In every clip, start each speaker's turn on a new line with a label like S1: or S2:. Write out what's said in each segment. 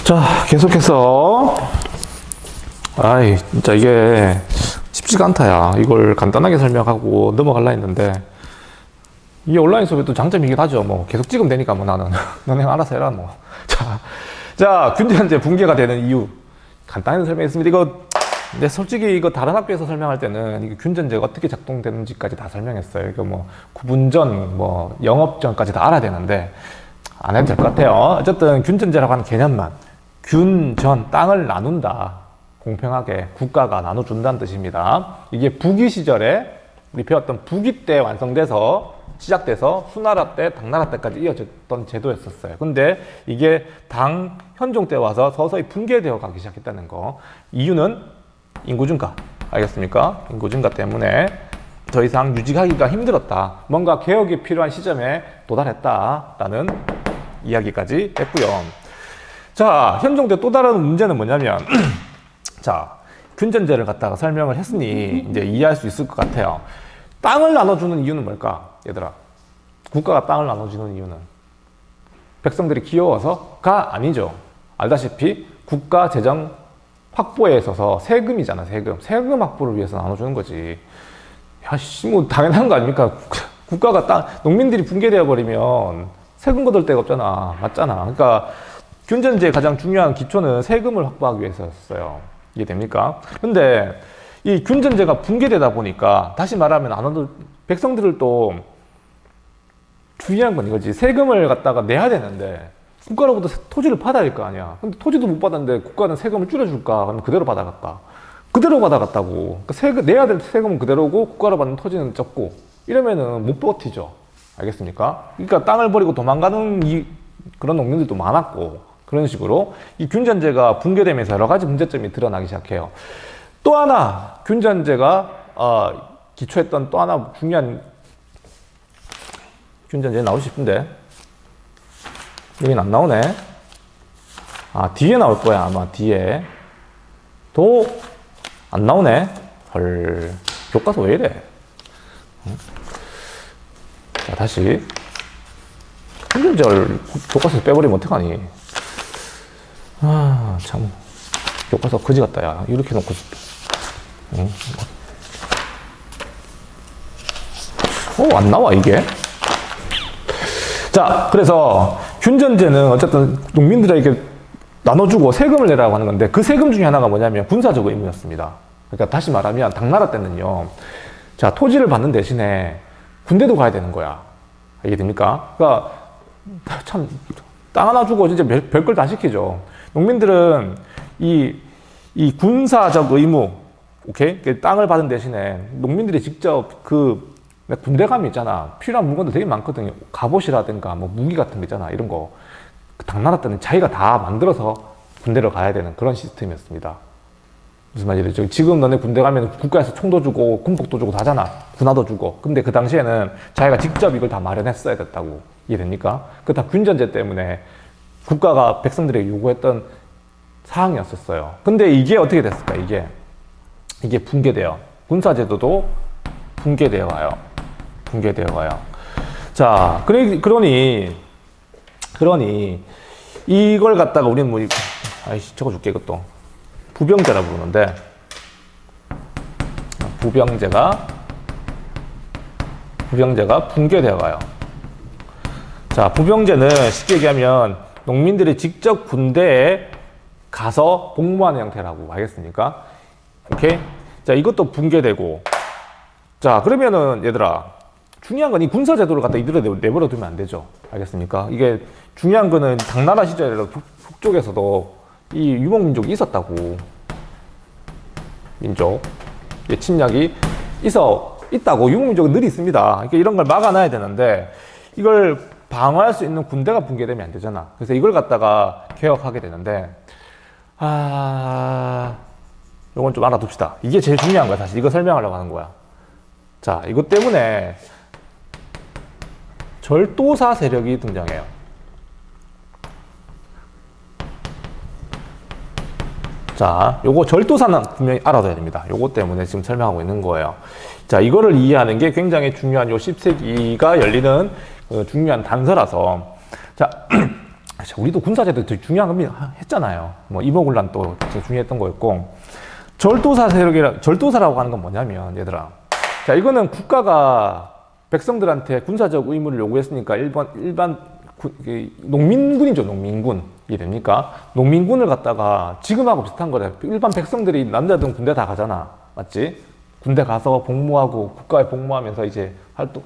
S1: 자, 계속해서 진짜 이게 쉽지가 않다 야. 이걸 간단하게 설명하고 넘어갈라 했는데 이게 온라인 수업의 또 장점이긴 하죠. 뭐 계속 찍으면 되니까 뭐 나는 너네 알아서 해라 뭐. 자, 균전제 붕괴가 되는 이유 간단히 설명했습니다. 근데 솔직히 이거 다른 학교에서 설명할 때는 이게 균전제가 어떻게 작동되는지까지 다 설명했어요. 이거 뭐 구분전, 뭐 영업전까지 다 알아야 되는데 안 해도 될 것 같아요. 어쨌든 균전제라고 하는 개념만 균, 전, 땅을 나눈다. 공평하게 국가가 나눠준다는 뜻입니다. 이게 부귀 시절에 우리 배웠던 부귀 때 완성돼서 시작돼서 수나라 때, 당나라 때까지 이어졌던 제도였었어요. 근데 이게 당, 현종 때 와서 서서히 붕괴되어 가기 시작했다는 거. 이유는 인구 증가. 알겠습니까? 인구 증가 때문에 더 이상 유지하기가 힘들었다. 뭔가 개혁이 필요한 시점에 도달했다라는 이야기까지 했고요. 자, 현종 때 또 다른 문제는 뭐냐면 자, 균전제를 갖다가 설명을 했으니 이제 이해할 수 있을 것 같아요. 땅을 나눠주는 이유는 뭘까? 얘들아, 국가가 땅을 나눠주는 이유는 백성들이 귀여워서가 아니죠. 알다시피 국가 재정 확보에 있어서 세금이잖아. 세금 확보를 위해서 나눠주는 거지. 야씨, 뭐 당연한 거 아닙니까? 국가가 농민들이 붕괴되어 버리면 세금 걷을 데가 없잖아. 맞잖아. 그러니까 균전제의 가장 중요한 기초는 세금을 확보하기 위해서였어요. 이해됩니까? 근데 이 균전제가 붕괴되다 보니까 다시 말하면 백성들을 또 중요한 건 이거지. 세금을 갖다가 내야 되는데 국가로부터 토지를 받아야 할 거 아니야. 근데 토지도 못 받았는데 국가는 세금을 줄여줄까? 그러면 그대로 받아갔다. 그대로 받아갔다고. 그러니까 내야 될 세금은 그대로고 국가로 받는 토지는 적고 이러면은 못 버티죠. 알겠습니까? 그러니까 땅을 버리고 도망가는 그런 농민들도 많았고 그런 식으로 이 균전제가 붕괴되면서 여러 가지 문제점이 드러나기 시작해요. 또 하나 균전제가 기초했던 또 하나 중요한 균전제 나오고 싶은데 여긴 안 나오네. 뒤에 나올 거야. 아마 뒤에 도 안 나오네. 헐, 교과서 왜 이래? 자, 다시 균전제를 교과서에서 빼버리면 어떡하니? 참 교과서 거지 같다 야. 이렇게 놓고 안 나와 이게. 자, 그래서 균전제는 어쨌든 농민들에게 나눠주고 세금을 내라고 하는 건데 그 세금 중에 하나가 뭐냐면 군사적 의무였습니다. 그러니까 다시 말하면 당나라 때는요, 자, 토지를 받는 대신에 군대도 가야 되는 거야. 이해됩니까? 그러니까 참 땅 하나 주고 진짜 별걸 다 시키죠. 농민들은 이 군사적 의무, 오케이? 땅을 받은 대신에 농민들이 직접 군대 가면 있잖아. 필요한 물건도 되게 많거든요. 갑옷이라든가 뭐 무기 같은 거 있잖아. 이런 거. 당나라 때는 자기가 다 만들어서 군대로 가야 되는 그런 시스템이었습니다. 무슨 말이죠? 지금 너네 군대 가면 국가에서 총도 주고 군복도 주고 다잖아. 군화도 주고. 근데 그 당시에는 자기가 직접 이걸 다 마련했어야 됐다고. 이해됩니까? 그 다 균전제 때문에 국가가 백성들에게 요구했던 사항이었었어요. 근데 이게 어떻게 됐을까? 이게 붕괴돼요. 군사제도도 붕괴되어 가요. 자, 그러니 이걸 갖다가 우리는 뭐 적어줄게. 이것도 부병제라 부르는데 부병제가 붕괴되어 가요. 자, 부병제는 쉽게 얘기하면 농민들이 직접 군대에 가서 복무하는 형태라고. 알겠습니까? 오케이? 자, 이것도 붕괴되고. 자, 그러면은 얘들아, 중요한 건 이 군사제도를 갖다 이대로 내버려 두면 안 되죠. 알겠습니까? 이게 중요한 거는 당나라 시절에 북쪽에서도 이 유목민족이 있었다고. 침략이 있다고. 유목민족은 늘 있습니다. 그러니까 이런 걸 막아놔야 되는데 이걸 방어할 수 있는 군대가 붕괴되면 안 되잖아. 그래서 이걸 갖다가 개혁하게 되는데 이건 좀 알아둡시다. 이게 제일 중요한 거야. 사실 이거 설명하려고 하는 거야. 자, 이것 때문에 절도사 세력이 등장해요. 자, 요거 절도사는 분명히 알아둬야 됩니다. 요거 때문에 지금 설명하고 있는 거예요. 자, 이거를 이해하는 게 굉장히 중요한 요 10세기가 열리는 중요한 단서라서. 자, 그렇죠. 우리도 군사제도 되게 중요한 겁니다. 했잖아요. 뭐 이모군란도 되게 중요했던 거였고, 절도사 세력이라, 절도사라고 하는 건 뭐냐면, 얘들아. 자, 이거는 국가가 백성들한테 군사적 의무를 요구했으니까 일반 농민군이죠, 농민군. 이해됩니까? 농민군을 갖다가 지금하고 비슷한 거래. 일반 백성들이 남자들은 군대 다 가잖아. 맞지? 군대 가서 복무하고 국가에 복무하면서 이제 활동,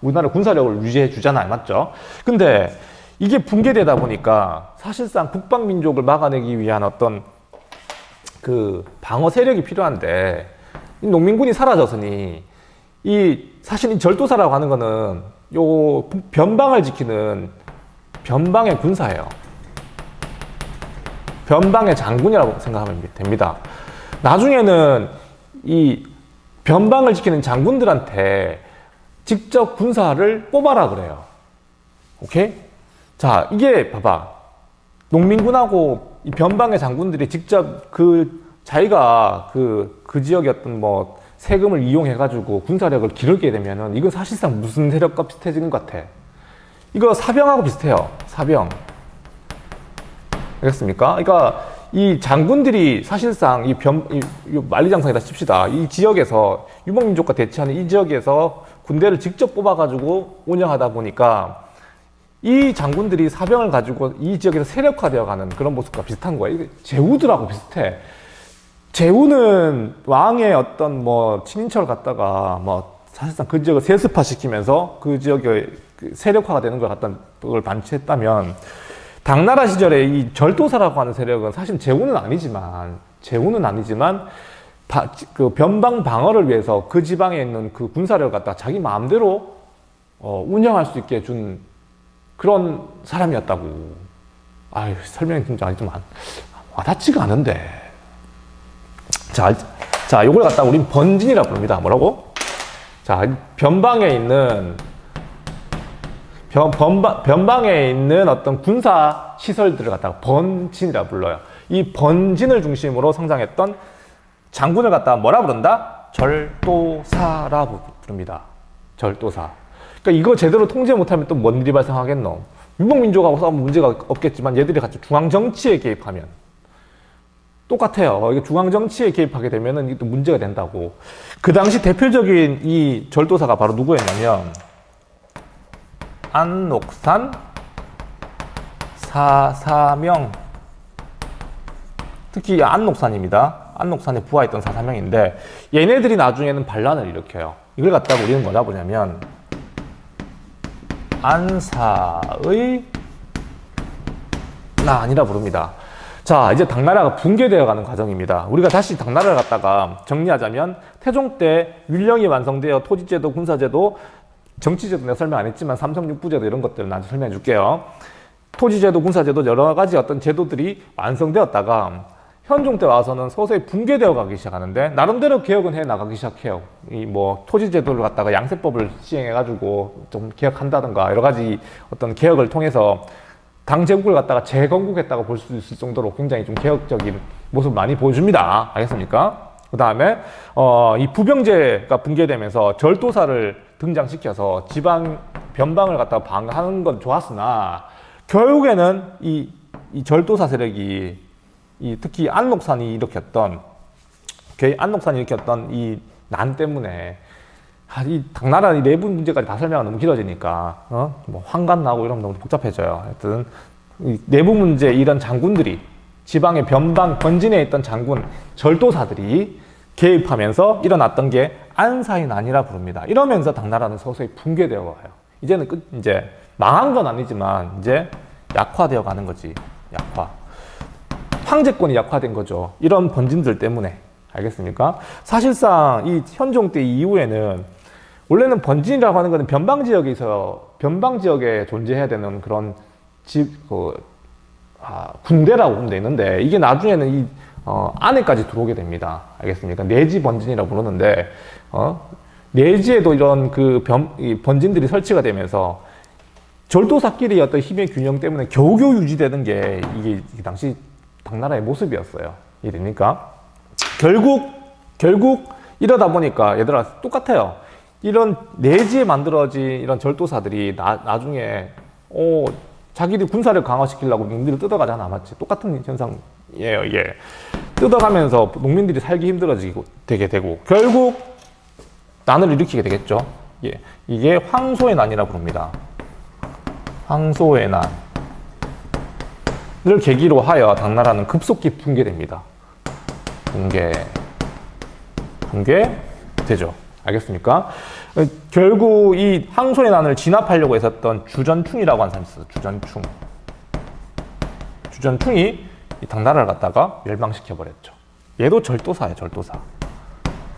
S1: 우리나라 군사력을 유지해 주잖아요. 맞죠? 근데 이게 붕괴되다 보니까 사실상 북방민족을 막아내기 위한 어떤 그 방어 세력이 필요한데, 이 농민군이 사라졌으니 사실 이 절도사라고 하는 거는 요 변방을 지키는 변방의 군사예요. 변방의 장군이라고 생각하면 됩니다. 나중에는 이 변방을 지키는 장군들한테 직접 군사를 뽑아라 그래요. 오케이? 자, 이게 봐봐. 농민군하고 이 변방의 장군들이 직접 자기가 그 지역의 어떤 뭐 세금을 이용해가지고 군사력을 기르게 되면은 이건 사실상 무슨 세력과 비슷해지는 것 같아? 이거 사병하고 비슷해요. 사병. 알겠습니까? 그러니까 이 장군들이 사실상 이 만리장성이다 칩시다. 이 지역에서 유목민족과 대치하는 이 지역에서 군대를 직접 뽑아가지고 운영하다 보니까 이 장군들이 사병을 가지고 이 지역에서 세력화되어가는 그런 모습과 비슷한 거예요. 이게 제후들하고 비슷해. 제후는 왕의 어떤 뭐 친인척을 갖다가 뭐 사실상 그 지역을 세습화시키면서 그 지역의 세력화가 되는 걸 갖다 그걸 반치했다면, 당나라 시절에 이 절도사라고 하는 세력은 사실 제후는 아니지만 그 변방 방어를 위해서 그 지방에 있는 그 군사력을 갖다 자기 마음대로 운영할 수 있게 해준 그런 사람이었다고. 아유, 설명이 진짜 좀 와닿지가 않은데. 자, 요걸 갖다가 우린 번진이라고 부릅니다. 뭐라고? 자, 변방에 있는 변방에 있는 어떤 군사 시설들을 갖다가 번진이라 불러요. 이 번진을 중심으로 성장했던 장군을 갖다가 뭐라 부른다? 절도사라 부릅니다. 절도사. 그러니까 이거 제대로 통제 못하면 또 뭔 일이 발생하겠노? 유목민족하고 싸우면 문제가 없겠지만 얘들이 같이 중앙정치에 개입하면 똑같아요. 이게 중앙정치에 개입하게 되면은 이게 또 문제가 된다고. 그 당시 대표적인 이 절도사가 바로 누구였냐면 안녹산, 사사명, 특히 안녹산입니다. 안녹산에 부하했던 사사명인데 얘네들이 나중에는 반란을 일으켜요. 이걸 갖다가 우리는 뭐라 보냐면 안사의 난이라 부릅니다. 자, 이제 당나라가 붕괴되어 가는 과정입니다. 우리가 다시 당나라를 갖다가 정리하자면 태종 때 윌령이 완성되어 토지제도, 군사제도, 정치제도 내가 설명 안 했지만 삼성육부제도 이런 것들을 나중에 설명해 줄게요. 토지제도, 군사제도 여러 가지 어떤 제도들이 완성되었다가 현종 때 와서는 서서히 붕괴되어 가기 시작하는데 나름대로 개혁은 해 나가기 시작해요. 이 뭐 토지제도를 갖다가 양세법을 시행해 가지고 좀 개혁한다든가 여러 가지 어떤 개혁을 통해서 당 제국을 갖다가 재건국했다고 볼 수 있을 정도로 굉장히 좀 개혁적인 모습을 많이 보여줍니다. 알겠습니까? 그 다음에 이 부병제가 붕괴되면서 절도사를 등장시켜서 지방 변방을 갖다가 방어하는 건 좋았으나 결국에는 이 절도사 세력이 특히 안녹산이 일으켰던 이 난 때문에 이 당나라 내부 문제까지 다 설명하면 너무 길어지니까 뭐 환관 나고 이러면 너무 복잡해져요. 하여튼 이 내부 문제 이런 장군들이 지방의 변방 번진에 있던 장군 절도사들이 개입하면서 일어났던 게 안사의 난이라 부릅니다. 이러면서 당나라는 서서히 붕괴되어 가요. 이제는 이제 망한 건 아니지만 이제 약화되어 가는 거지. 약화. 황제권이 약화된 거죠. 이런 번진들 때문에. 알겠습니까? 사실상 이 현종 때 이후에는 원래는 번진이라고 하는 것은 변방 지역에 존재해야 되는 그런 군대라고 보면 되는데 이게 나중에는 안에까지 들어오게 됩니다. 알겠습니까? 내지 번진이라고 부르는데 내지에도 이런 이 번진들이 설치가 되면서 절도사끼리 어떤 힘의 균형 때문에 겨우겨우 유지되는 게 이게 당시 당나라의 모습이었어요. 이해됩니까? 결국 이러다 보니까 얘들아 똑같아요. 이런 내지에 만들어진 이런 절도사들이 나중에 자기들 군사를 강화시키려고 농민들을 뜯어가잖아, 맞지? 똑같은 현상이에요, 이게. 뜯어가면서 농민들이 살기 힘들어지게 되게 되고, 결국 난을 일으키게 되겠죠. 예. 이게 황소의 난이라 부릅니다. 황소의 난을 계기로 하여 당나라는 급속히 붕괴됩니다. 붕괴되죠. 알겠습니까? 결국 이 황소의 난을 진압하려고 했었던 주전충이라고 하는 사람이 있어요. 주전충이 이 당나라를 갖다가 멸망시켜버렸죠. 얘도 절도사예요,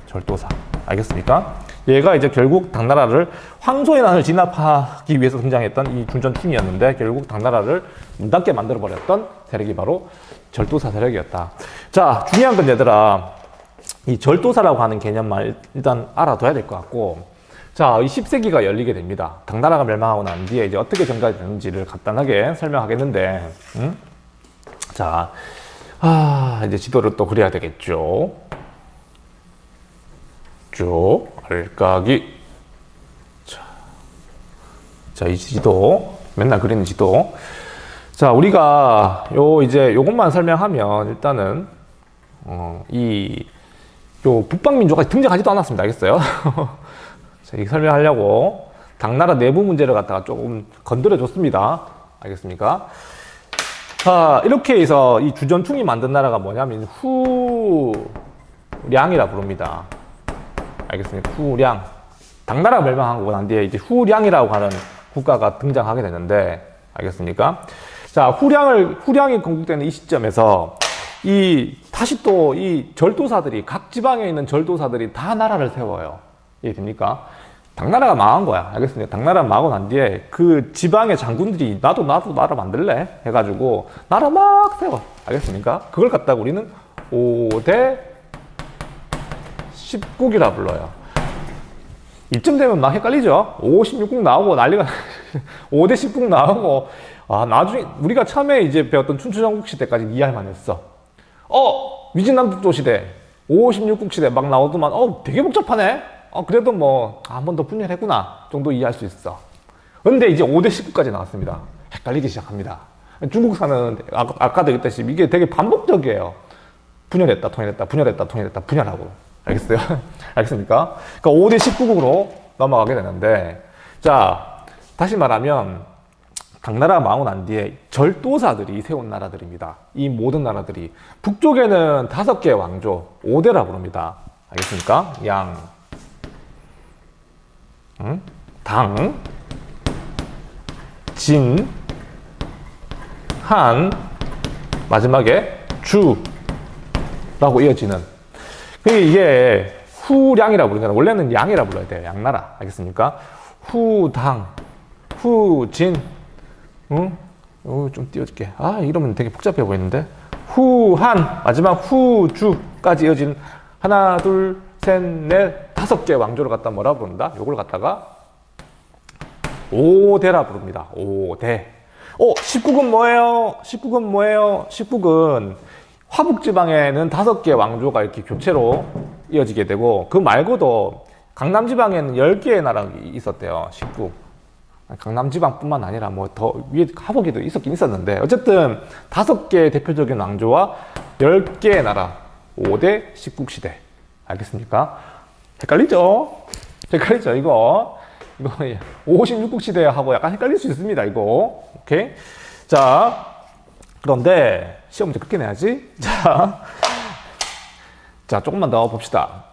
S1: 절도사. 알겠습니까? 얘가 이제 결국 당나라를, 황소의 난을 진압하기 위해서 등장했던 이 주전충이었는데, 결국 당나라를 문닫게 만들어버렸던 세력이 바로 절도사 세력이었다. 자, 중요한 건 얘들아, 이 절도사라고 하는 개념만 일단 알아둬야 될 것 같고, 자, 이 10세기가 열리게 됩니다. 당나라가 멸망하고 난 뒤에 이제 어떻게 전개가 되는지를 간단하게 설명하겠는데, 자, 이제 지도를 또 그려야 되겠죠. 쭉, 알까기. 자, 이 지도, 맨날 그리는 지도. 자, 우리가 요것만 설명하면 일단은, 북방민족이 등장하지도 않았습니다. 알겠어요? 자, 이 설명하려고 당나라 내부 문제를 갖다가 조금 건드려 줬습니다. 알겠습니까? 이렇게 해서 이 주전충이 만든 나라가 뭐냐면 후량이라 부릅니다. 알겠습니까? 후량. 당나라가 멸망하고 난 뒤에 이제 후량이라고 하는 국가가 등장하게 되는데, 알겠습니까? 자, 후량이 건국되는 이 시점에서 다시 또 이 절도사들이, 각 지방에 있는 절도사들이 다 나라를 세워요. 이해됩니까? 당나라가 망한 거야. 알겠습니까? 당나라가 망하고 난 뒤에 그 지방의 장군들이 나도 나라 만들래? 해가지고 나라 막 세워. 알겠습니까? 그걸 갖다가 우리는 5대 10국이라 불러요. 이쯤 되면 막 헷갈리죠? 5, 16국 나오고 난리가 5대 10국 나오고, 나중에 우리가 처음에 이제 배웠던 춘추전국 시대까지 이해할만 했어. 위진남북조 시대, 5, 16국 시대 막 나오더만, 되게 복잡하네? 그래도 뭐, 한 번 더 분열했구나 정도 이해할 수 있어. 근데 이제 5대 19까지 나왔습니다. 헷갈리기 시작합니다. 중국사는 아까도 얘기했듯이 이게 되게 반복적이에요. 분열했다, 통일했다, 분열했다, 통일했다, 분열하고. 알겠어요? 알겠습니까? 그러니까 5대 19국으로 넘어가게 되는데, 자, 다시 말하면, 당나라가 망하고 난 뒤에 절도사들이 세운 나라들입니다. 이 모든 나라들이. 북쪽에는 5개의 왕조, 5대라 부릅니다. 알겠습니까? 양, 당, 진, 한, 마지막에 주라고 이어지는. 이게 후량이라고 부르잖아. 원래는 양이라 불러야 돼요. 양나라. 알겠습니까? 후당, 후진, 좀 띄워줄게. 이러면 되게 복잡해 보이는데. 후한, 마지막 후주까지 이어진 하나, 둘, 셋, 넷, 5개 왕조를 갖다 뭐라 부른다? 요걸 갖다가 5대라 부릅니다. 5대. 19군 뭐예요? 19군 화북지방에는 5개의 왕조가 이렇게 교체로 이어지게 되고, 그 말고도 강남지방에는 10개의 나라가 있었대요. 19. 강남지방뿐만 아니라 뭐 더 위에 하북에도 있었긴 있었는데, 어쨌든 5개의 대표적인 왕조와 10개의 나라, 5대 10국 시대. 알겠습니까? 헷갈리죠? 이거 56국 시대하고 약간 헷갈릴 수 있습니다. 이거. 오케이? 자, 그런데 시험 문제 그렇게 내야지. 자, 조금만 더 봅시다.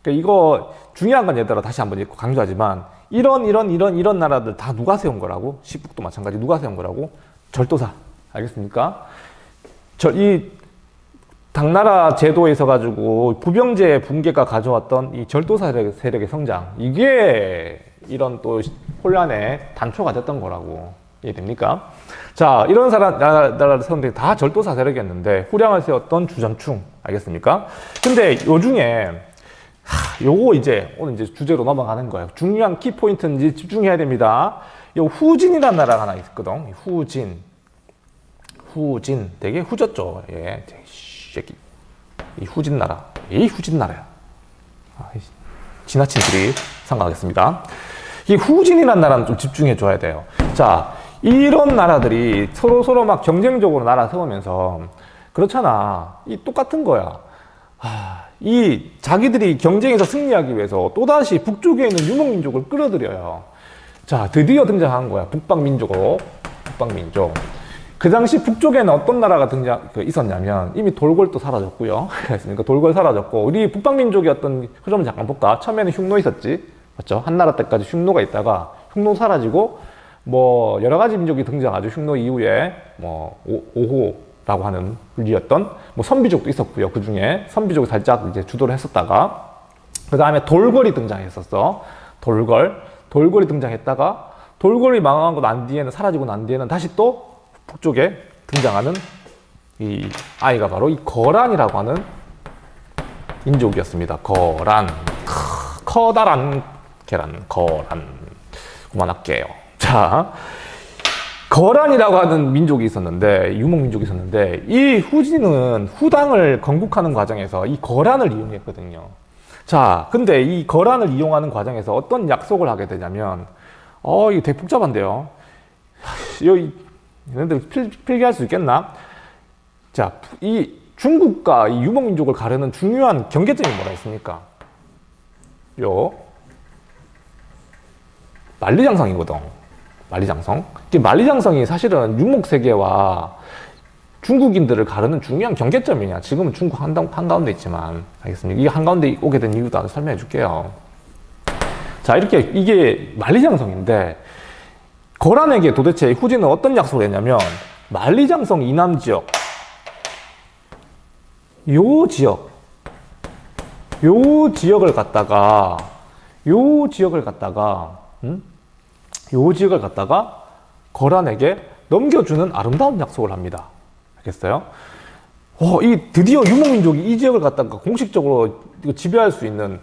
S1: 이거 중요한 건 얘들아, 다시 한번 강조하지만, 이런 나라들 다 누가 세운 거라고? 10국도 마찬가지. 누가 세운 거라고? 절도사. 알겠습니까? 이 당나라 제도에 있어가지고 부병제 붕괴가 가져왔던 이 절도사 세력의 성장, 이게 이런 또 혼란의 단초가 됐던 거라고. 이해됩니까? 자, 이런 나라를 세운데 다 절도사 세력이었는데, 후량을 세웠던 주전충. 알겠습니까? 근데 요 중에 요거 이제 오늘 이제 주제로 넘어가는 거예요. 중요한 키포인트는 이제 집중해야 됩니다. 요 후진이라는 나라가 하나 있거든. 후진. 되게 후졌죠. 예. 이 후진 나라. 후진 나라야. 지나친 들이 생각하겠습니다. 이 후진이라는 나라는 좀 집중해 줘야 돼요. 자, 이런 나라들이 서로 막 경쟁적으로 나라 세우면서 그렇잖아. 이 똑같은 거야. 이 자기들이 경쟁에서 승리하기 위해서 또다시 북쪽에 있는 유목민족을 끌어들여요. 자, 드디어 등장한 거야. 북방민족. 그 당시 북쪽에는 어떤 나라가 있었냐면 이미 돌궐도 사라졌고요. 그러니까 돌궐 사라졌고 우리 북방민족의 어떤 흐름을 잠깐 볼까? 처음에는 흉노 있었지. 맞죠? 한나라 때까지 흉노가 있다가 흉노 사라지고 뭐 여러 가지 민족이 등장하죠. 흉노 이후에 뭐 오호라고 하는 분리였던 뭐 선비족도 있었고요. 그 중에 선비족이 살짝 이제 주도를 했었다가 그 다음에 돌궐이 등장했었어. 돌궐이 등장했다가 돌궐이 망하고 난 뒤에는 사라지고 난 뒤에는 다시 또 북쪽에 등장하는 이 아이가 바로 이 거란이라고 하는 민족이었습니다. 거란. 커다란 계란. 거란. 그만할게요. 자, 거란이라고 하는 민족이 있었는데, 유목민족이 있었는데, 이 후진은 후당을 건국하는 과정에서 이 거란을 이용했거든요. 자, 근데 이 거란을 이용하는 과정에서 어떤 약속을 하게 되냐면, 이거 되게 복잡한데요. 얘네들 필기할 수 있겠나? 자, 이 중국과 이 유목민족을 가르는 중요한 경계점이 뭐가 있습니까? 만리장성이거든. 만리장성. 이 만리장성이 사실은 유목세계와 중국인들을 가르는 중요한 경계점이냐. 지금은 중국 한가운데 있지만, 알겠습니까? 이게 한가운데 오게 된 이유도 설명해 줄게요. 자, 이렇게 이게 만리장성인데, 거란에게 도대체 후진은 어떤 약속을 했냐면, 만리장성 이남 지역, 요 지역을 갖다가 거란에게 넘겨주는 아름다운 약속을 합니다. 알겠어요? 드디어 유목민족이 이 지역을 갖다가 공식적으로 지배할 수 있는,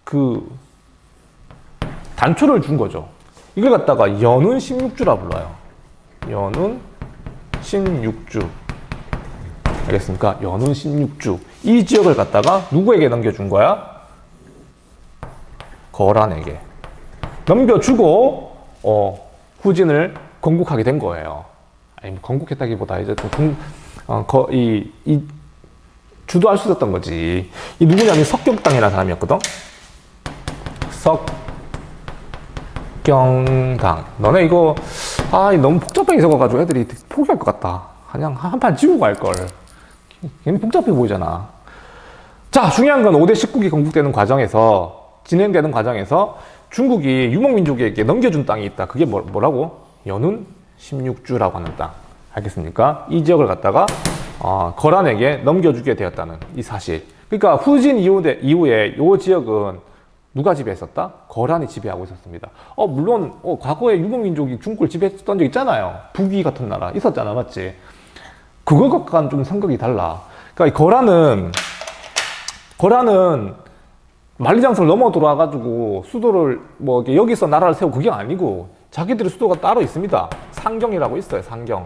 S1: 그, 단초를 준 거죠. 이걸 갖다가 연운 16주라 불러요. 연운 16주. 알겠습니까? 연운 16주. 이 지역을 갖다가 누구에게 넘겨준 거야? 거란에게. 넘겨주고, 후진을 건국하게 된 거예요. 아니, 건국했다기보다 이제 좀, 주도할 수 있었던 거지. 이 누구냐면 석경당이라는 사람이었거든? 석경당. 너네 이거, 너무 복잡하게 적어가지고 애들이 포기할 것 같다. 그냥 한판 지우고 갈걸. 괜히 복잡해 보이잖아. 자, 중요한 건 5대 19기 진행되는 과정에서 중국이 유목민족에게 넘겨준 땅이 있다. 그게 뭐라고? 연운 16주라고 하는 땅. 알겠습니까? 이 지역을 갖다가 거란에게 넘겨주게 되었다는 이 사실. 그러니까 후진 이후에 이 지역은 누가 지배했었다? 거란이 지배하고 있었습니다. 물론 과거에 유목민족이 중국을 지배했던 적 있잖아요. 북위 같은 나라 있었잖아, 맞지? 그거과는 좀 생각이 달라. 그러니까 거란은 만리장성을 넘어 들어와가지고 수도를 여기서 나라를 세우고 그게 아니고 자기들의 수도가 따로 있습니다. 상경이라고 있어요. 상경.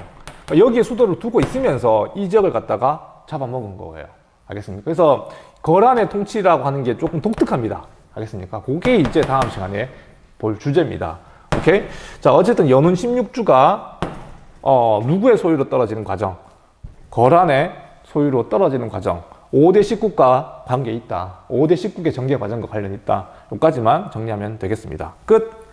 S1: 그러니까 여기에 수도를 두고 있으면서 이 지역을 갖다가 잡아먹은 거예요. 알겠습니까? 그래서 거란의 통치라고 하는 게 조금 독특합니다. 알겠습니까? 그게 이제 다음 시간에 볼 주제입니다. 오케이? 자, 어쨌든 연운 16주가 누구의 소유로 떨어지는 과정? 거란의 소유로 떨어지는 과정. 5대 19과 관계 있다. 5대 19의 정계 과정과 관련이 있다. 여기까지만 정리하면 되겠습니다. 끝!